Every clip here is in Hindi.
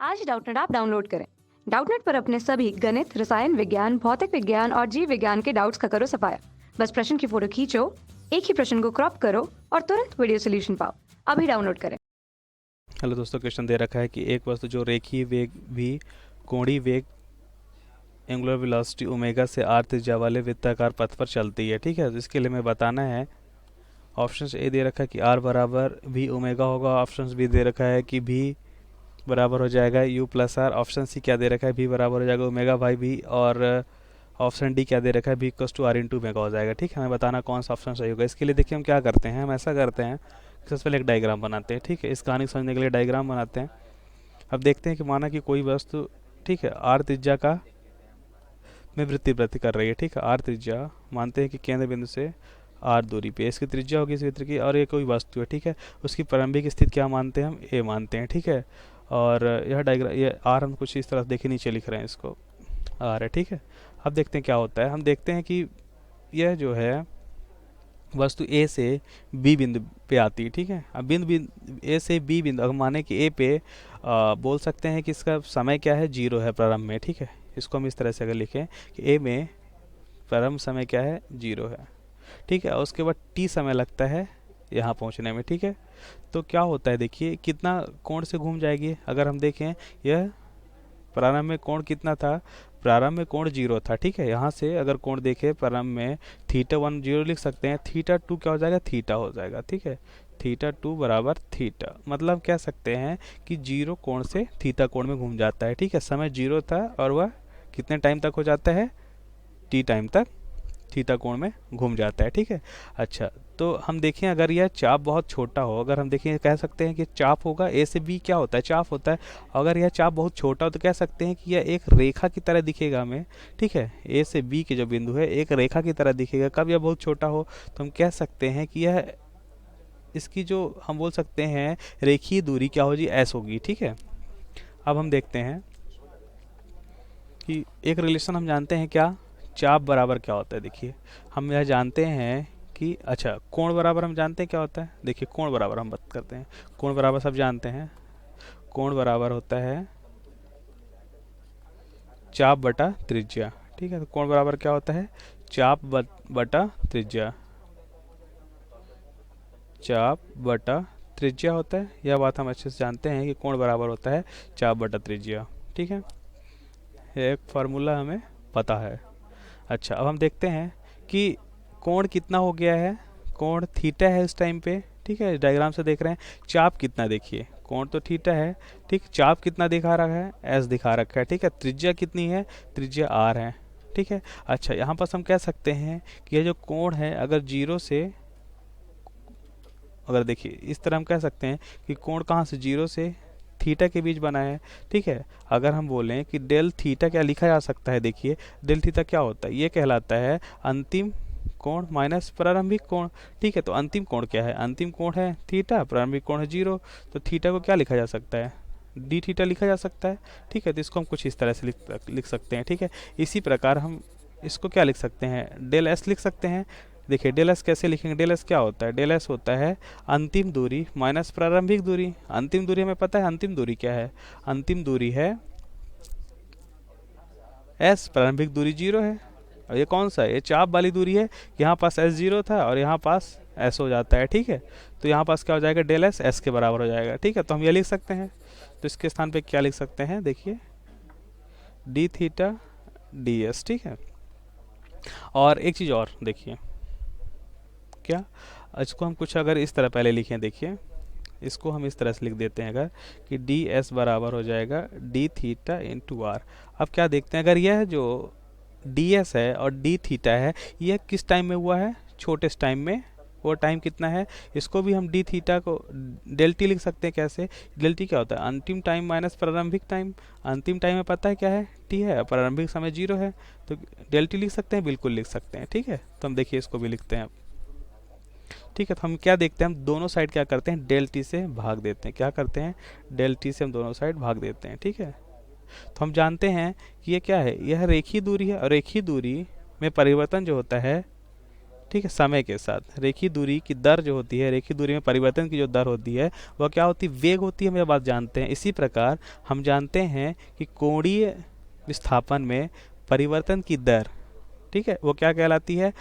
आज डाउटनेट ऐप डाउनलोड करें। डाउटनेट पर अपने सभी गणित, रसायन विज्ञान, भौतिक विज्ञान और जीव विज्ञान के डाउट्स का करो सफाया। बस प्रश्न की फोटो खींचो, एक ही प्रश्न को क्रॉप करो और तुरंत वीडियो सोल्यूशन पाओ। अभी डाउनलोड करें। हेलो दोस्तों, क्वेश्चन दे रखा है कि एक वस्तु जो रेखीय वेग भी कोणीय वेग एंगुलर वेलोसिटी ओमेगा से आर त्रिज्या वाले वृत्ताकार पथ पर चलती है। ठीक है, तो इसके लिए हमें बताना है। ऑप्शन ए दे रखा है कि आर बराबर भी ओमेगा होगा। ऑप्शन बी दे रखा है कि भी बराबर हो जाएगा U plus R. Option C क्या दे रखा है, भी बराबर हो जाएगा ओमेगा बाई भी। और ऑप्शन डी क्या दे रखा है, भी equals to R into omega हो जाएगा। ठीक है, हमें बताना कौन सा ऑप्शन सही होगा। इसके लिए देखिए हम क्या करते हैं, हम ऐसा करते हैं कि सबसे पहले एक डायग्राम बनाते हैं। ठीक है, इस कहानी को समझने के लिए डायग्राम बनाते हैं। अब देखते हैं कि माना कि कोई वस्तु, ठीक है, आर त्रिज्या का में वृत्ति कर रही है। ठीक है, आर त्रिज्या मानते हैं कि केंद्र बिंदु से आर दूरी पे इसकी त्रिज्या होगी इस वृत्त की, और ये कोई वस्तु है। ठीक है, उसकी प्रारंभिक स्थिति क्या मानते हैं, हम ए मानते हैं। ठीक है, और यह डायग्राम, ये आर हम कुछ इस तरह देखे नीचे लिख रहे हैं, इसको आर है। ठीक है, अब देखते हैं क्या होता है। हम देखते हैं कि यह जो है वस्तु ए से बी बिंदु पे आती है। ठीक है, अब बिंदु ए से बी बिंदु, अगर माने कि ए पे बोल सकते हैं कि इसका समय क्या है, जीरो है प्रारंभ में। ठीक है, इसको हम इस तरह से अगर लिखें कि ए में प्रारंभ समय क्या है, जीरो है। ठीक है, और उसके बाद टी समय लगता है यहाँ पहुँचने में। ठीक है, तो क्या होता है, देखिए कितना कोण से घूम जाएगी। अगर हम देखें, यह प्रारंभ में कोण कितना था, प्रारंभ में कोण जीरो था। ठीक है, यहाँ से अगर कोण देखें प्रारंभ में थीटा वन जीरो लिख सकते हैं, थीटा टू क्या हो जाएगा, थीटा हो जाएगा। ठीक है, थीटा टू बराबर थीटा, मतलब कह सकते हैं कि जीरो कोण से थीटा कोण में घूम जाता है। ठीक है, समय जीरो था और वह कितने टाइम तक हो जाता है, टी टाइम तक थीटा कोण में घूम जाता है। ठीक है, अच्छा, तो हम देखें अगर यह चाप बहुत छोटा हो, अगर हम देखें कह सकते हैं कि चाप होगा ए से बी, क्या होता है, चाप होता है। अगर यह चाप बहुत छोटा हो तो कह सकते हैं कि यह एक रेखा की तरह दिखेगा हमें। ठीक है, ए से बी के जो बिंदु है एक रेखा की तरह दिखेगा। कब यह बहुत छोटा हो, तो हम कह सकते हैं कि यह, इसकी जो हम बोल सकते हैं रेखीय दूरी क्या होगी, एस होगी। ठीक है, अब हम देखते हैं कि एक रिलेशन हम जानते हैं क्या, चाप बराबर क्या होता है। देखिए हम यह जानते हैं कि, अच्छा, कोण बराबर हम जानते हैं क्या होता है। देखिए कोण बराबर हम बात करते हैं, कोण बराबर सब जानते हैं। कोण बराबर होता है चाप बटा त्रिज्या। ठीक है, तो कोण बराबर क्या होता है, चाप बटा त्रिज्या, चाप बटा त्रिज्या होता है। यह बात हम अच्छे से जानते हैं कि कोण बराबर होता है चाप बटा त्रिज्या। ठीक है, यह एक फार्मूला हमें पता है। अच्छा, अब हम देखते हैं कि कोण कितना हो गया है, कोण थीटा है इस टाइम पे। ठीक है, डायग्राम से देख रहे हैं चाप कितना, देखिए कोण तो थीटा है। ठीक, चाप कितना दिखा रखा है, एस दिखा रखा है। ठीक है, त्रिज्या कितनी है, त्रिज्या आर है। ठीक है, अच्छा, यहाँ पर हम कह सकते हैं कि यह जो कोण है, अगर जीरो से, अगर देखिए इस तरह हम कह सकते हैं कि कोण कहाँ से, जीरो से थीटा के बीच बना है। ठीक है, अगर हम बोलें कि डेल थीटा क्या लिखा जा सकता है, देखिए डेल थीटा क्या होता है, ये कहलाता है अंतिम कोण माइनस प्रारंभिक कोण। ठीक है, तो अंतिम कोण क्या है, अंतिम कोण है थीटा, प्रारंभिक कोण है जीरो, तो थीटा को क्या लिखा जा सकता है, डी थीटा लिखा जा सकता है। ठीक है, तो इसको हम कुछ इस तरह से लिख सकते हैं। ठीक है, इसी प्रकार हम इसको क्या लिख सकते हैं, डेल एस लिख सकते हैं। देखिए डेल एस कैसे लिखेंगे, डेल एस क्या होता है, डेल एस होता है अंतिम दूरी माइनस प्रारंभिक दूरी। अंतिम दूरी हमें पता है, अंतिम दूरी क्या है, अंतिम दूरी है एस, प्रारंभिक दूरी जीरो है। और ये कौन सा है, ये चाप वाली दूरी है। यहाँ पास एस जीरो था और यहाँ पास एस हो जाता है। ठीक है, तो यहाँ पास क्या हो जाएगा, डेल एस एस के बराबर हो जाएगा। ठीक है, तो हम ये लिख सकते हैं, तो इसके स्थान पे क्या लिख सकते हैं, देखिए डी थीटा डी एस। ठीक है, और एक चीज़ और देखिए, क्या, इसको हम कुछ अगर इस तरह पहले लिखें, देखिए इसको हम इस तरह से लिख देते हैं अगर, कि डी एस बराबर हो जाएगा डी थीटा इंटू आर। अब क्या देखते हैं, अगर यह जो डी एस है और डी थीटा है, यह किस टाइम में हुआ है, छोटेस्ट टाइम में। वो टाइम कितना है, इसको भी हम डी थीटा को डेल टी लिख सकते हैं। कैसे, डेल टी क्या होता है, अंतिम टाइम माइनस प्रारंभिक टाइम। अंतिम टाइम में पता है क्या है, टी है, प्रारंभिक समय जीरो है, तो डेल टी लिख सकते हैं, बिल्कुल लिख सकते हैं। ठीक है, तो हम देखिए इसको भी लिखते हैं। ठीक है, तो हम क्या देखते हैं, हम दोनों साइड क्या करते हैं, डेल टी से भाग देते हैं। क्या करते हैं, डेल टी से हम दोनों साइड भाग देते हैं। ठीक है, तो हम जानते हैं कि ये क्या है, यह रेखीय दूरी है, और रेखीय दूरी में परिवर्तन जो होता है, ठीक है, समय के साथ रेखीय दूरी की दर जो होती है, रेखीय दूरी में परिवर्तन की जो दर होती है वह क्या होती है, वेग होती है, हम यह बात जानते हैं। इसी प्रकार हम जानते हैं कि कोणीय विस्थापन में परिवर्तन की दर, ठीक है, वो क्या कहलाती है,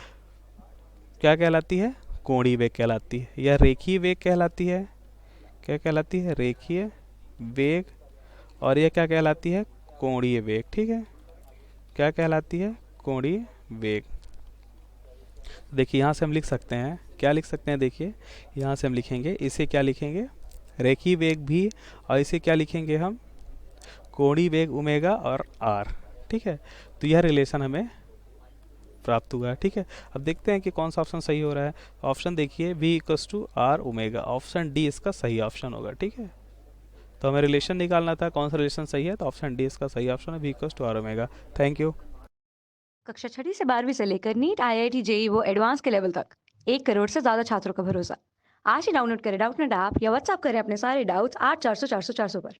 क्या कहलाती है, कोणीय वेग कहलाती है, या रेखीय वेग कहलाती है। क्या कहलाती है, रेखीय वेग, और यह क्या कहलाती है, कोणीय वेग। ठीक है, क्या कहलाती है, कोणीय वेग। देखिए यहाँ से हम लिख सकते हैं, क्या लिख सकते हैं, देखिए यहाँ से हम लिखेंगे, इसे क्या लिखेंगे, रेखीय वेग भी, और इसे क्या लिखेंगे हम, कोणीय वेग ओमेगा और आर। ठीक है, तो यह रिलेशन हमें प्राप्त हुआ है। ठीक है, अब देखते हैं कि कौन सा ऑप्शन सही हो रहा है। ऑप्शन देखिए V equals to R omega, option D इसका सही ऑप्शन होगा। ठीक है, तो हमें रिलेशन निकालना था, कौन सा रिलेशन सही है, तो ऑप्शन डी इसका सही ऑप्शन है, V equals to R omega. Thank you. कक्षा 6ठी से 12वीं से लेकर नीट, IIT, JEE वो एडवांस के लेवल तक 1 करोड़ से ज़्यादा छात्रों का भरोसा। आज ही डाउनलोड करें डाउटनेट ऐप या व्हाट्सएप करें अपने सारे डाउट्स 8400 400 400 पर।